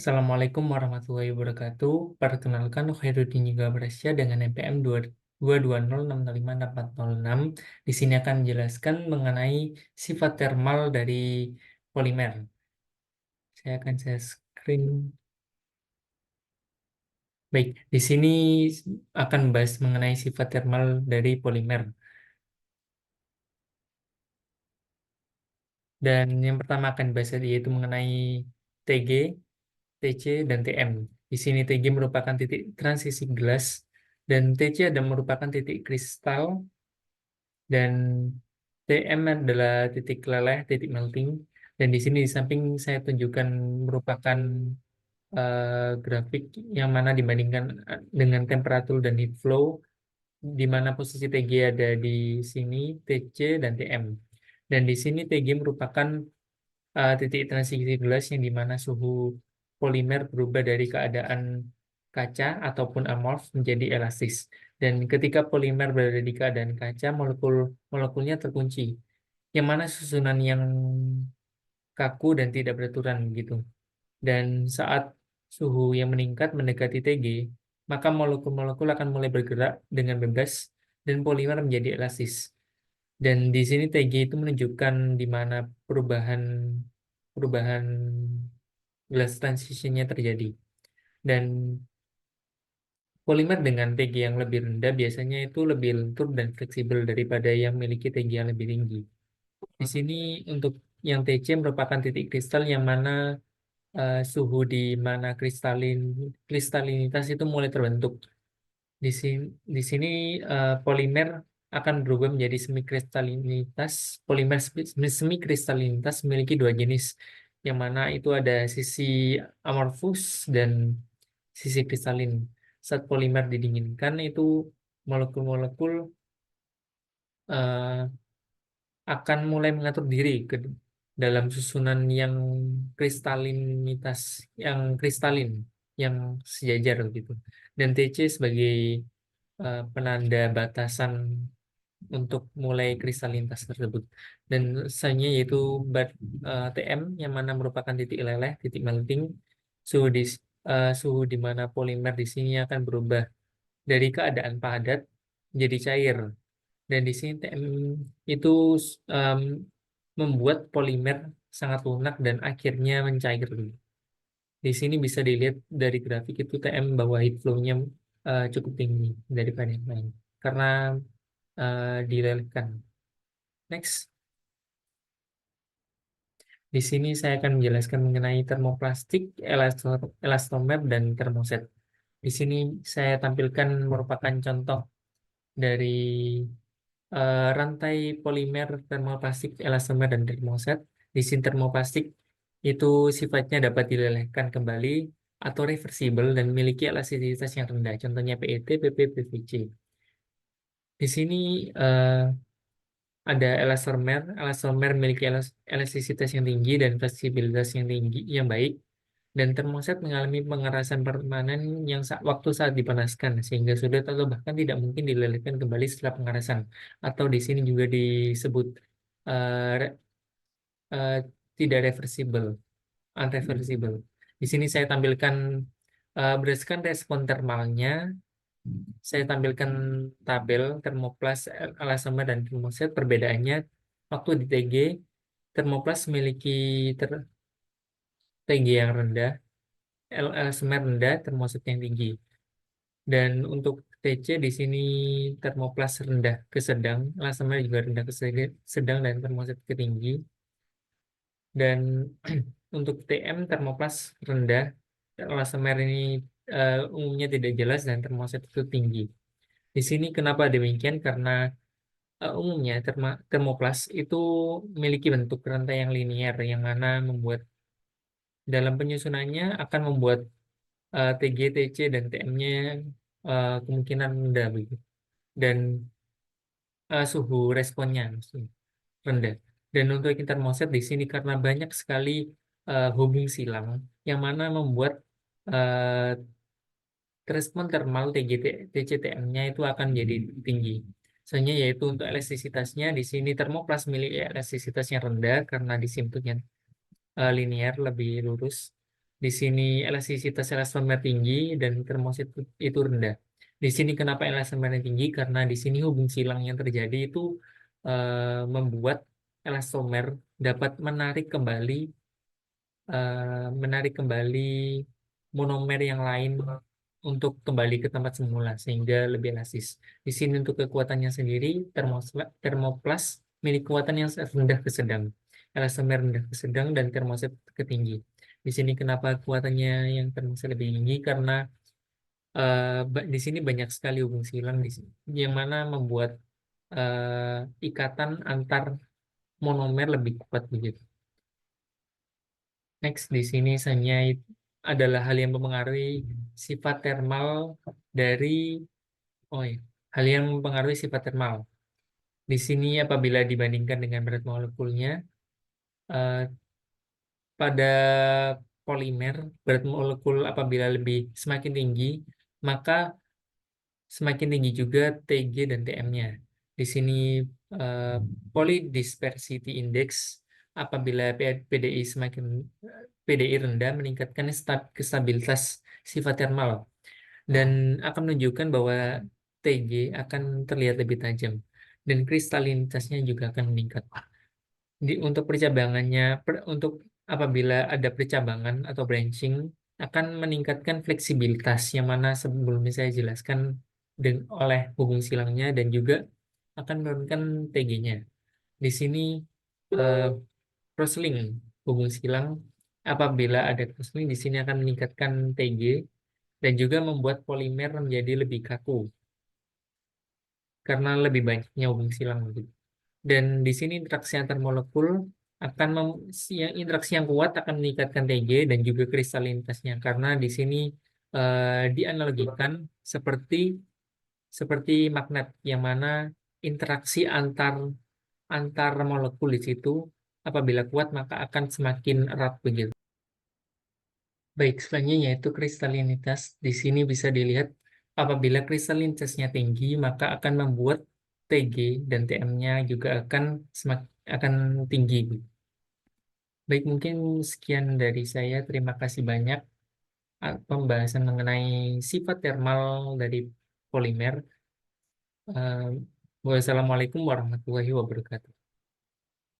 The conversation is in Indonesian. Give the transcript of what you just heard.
Assalamualaikum warahmatullahi wabarakatuh. Perkenalkan, Khairuddin Juga Brasya dengan NPM 22060566406. Di sini akan menjelaskan mengenai sifat termal dari polimer. Saya akan share screen. Baik, di sini akan membahas mengenai sifat termal dari polimer. Dan yang pertama akan dibahas yaitu mengenai TG, TC, dan TM. Di sini TG merupakan titik transisi gelas, dan TC ada merupakan titik kristal, dan TM adalah titik leleh, titik melting. Dan di sini di samping saya tunjukkan merupakan grafik yang mana dibandingkan dengan temperatur dan heat flow, di mana posisi TG ada di sini, TC dan TM. Dan di sini TG merupakan titik transisi gelas yang dimana suhu polimer berubah dari keadaan kaca ataupun amorf menjadi elastis. Dan ketika polimer berada di keadaan kaca, molekulnya terkunci, yang mana susunan yang kaku dan tidak beraturan begitu. Dan saat suhu yang meningkat mendekati TG, maka molekul-molekul akan mulai bergerak dengan bebas dan polimer menjadi elastis. Dan di sini TG itu menunjukkan di mana perubahan perubahan glass transition-nya terjadi. Dan polimer dengan TG yang lebih rendah biasanya itu lebih lentur dan fleksibel daripada yang memiliki TG yang lebih tinggi. Di sini untuk yang TC merupakan titik kristal yang mana suhu di mana kristalinitas itu mulai terbentuk. Di sini polimer akan berubah menjadi semikristaliниtas. Polimer semikristaliниtas memiliki dua jenis, yang mana itu ada sisi amorphous dan sisi kristalin. Saat polimer didinginkan itu molekul-molekul eh, akan mulai mengatur diri ke dalam susunan yang kristalinitas, yang kristalin, yang sejajar gitu. Dan TC sebagai penanda batasan untuk mulai kristalinitas tersebut. Dan sisanya yaitu TM yang mana merupakan titik leleh, titik melting. Suhu di suhu di mana polimer di sini akan berubah dari keadaan padat menjadi cair. Dan di sini TM itu em, membuat polimer sangat lunak dan akhirnya mencair. Di sini bisa dilihat dari grafik itu TM bahwa heat flow-nya cukup tinggi daripada yang lain karena dilelehkan. Next, di sini saya akan menjelaskan mengenai termoplastik, elastomer, dan termoset. Di sini saya tampilkan merupakan contoh dari rantai polimer termoplastik, elastomer, dan termoset. Di sini termoplastik itu sifatnya dapat dilelehkan kembali atau reversible dan memiliki elastisitas yang rendah. Contohnya PET, PP, PVC. Di sini ada elastomer. Elastomer memiliki elastisitas yang tinggi dan fleksibilitas yang tinggi, yang baik. Dan termoset mengalami pengerasan permanen yang waktu saat dipanaskan, sehingga sudah atau bahkan tidak mungkin dilelehkan kembali setelah pengerasan. Atau di sini juga disebut eh, re- eh, tidak reversible, unreversible. Di sini saya tampilkan berdasarkan respon termalnya, saya tampilkan tabel termoplas, elastomer, dan termoset. Perbedaannya waktu di TG, termoplas memiliki TG yang rendah, elastomer rendah, termoset yang tinggi. Dan untuk TC di sini termoplas rendah ke sedang, elastomer juga rendah ke sedang, dan termoset ke tinggi. Dan untuk TM termoplas rendah, elastomer ini umumnya tidak jelas, dan termoset itu tinggi. Di sini kenapa demikian? Karena umumnya termoplas itu memiliki bentuk rantai yang linier, yang mana membuat dalam penyusunannya akan membuat TG, TC, dan TM-nya kemungkinan rendah begitu. Dan suhu responnya maksudnya rendah. Dan untuk intermoset di sini karena banyak sekali hubung silang, yang mana membuat uh, respon termal TCTM-nya itu akan jadi tinggi. Soalnya yaitu untuk elastisitasnya di sini termoplas memiliki elastisitas yang rendah karena disimpulnya linear, lebih lurus. Di sini elastisitas elastomer tinggi dan termoset itu rendah. Di sini kenapa elastomernya tinggi? Karena di sini hubung silang yang terjadi itu membuat elastomer dapat menarik kembali monomer yang lain untuk kembali ke tempat semula sehingga lebih elastis. Di sini untuk kekuatannya sendiri termoplas milik kekuatan yang rendah ke sedang, elastomer rendah ke sedang dan termoset ke tinggi. Di sini kenapa kekuatannya yang termoset lebih tinggi karena di sini banyak sekali hubung silang di sini, yang mana membuat ikatan antar monomer lebih kuat begitu. Next, di sini adalah hal yang mempengaruhi sifat termal dari, oh ya, hal yang mempengaruhi sifat termal. Di sini apabila dibandingkan dengan berat molekulnya, eh, pada polimer, berat molekul apabila semakin tinggi, maka semakin tinggi juga Tg dan Tm-nya. Di sini eh, polydispersity index apabila PDI rendah meningkatkan stabilitas sifat termal dan akan menunjukkan bahwa Tg akan terlihat lebih tajam dan kristalinitasnya juga akan meningkat. Untuk untuk apabila ada percabangan atau branching akan meningkatkan fleksibilitas yang mana sebelumnya saya jelaskan oleh hubung silangnya dan juga akan menurunkan Tg-nya. Di sini eh, crosslink hubung silang apabila ada crosslink di sini akan meningkatkan Tg dan juga membuat polimer menjadi lebih kaku karena lebih banyaknya hubung silang begitu. Dan di sini interaksi antar molekul interaksi yang kuat akan meningkatkan Tg dan juga kristalinitasnya karena di sini dianalogikan seperti seperti magnet yang mana interaksi antar antar molekul di situ apabila kuat maka akan semakin erat begitu. Baik, selanjutnya yaitu kristalinitas. Di sini bisa dilihat apabila kristalinitasnya tinggi, maka akan membuat Tg dan Tm-nya juga akan tinggi. Baik, mungkin sekian dari saya. Terima kasih banyak pembahasan mengenai sifat termal dari polimer. Wassalamualaikum warahmatullahi wabarakatuh.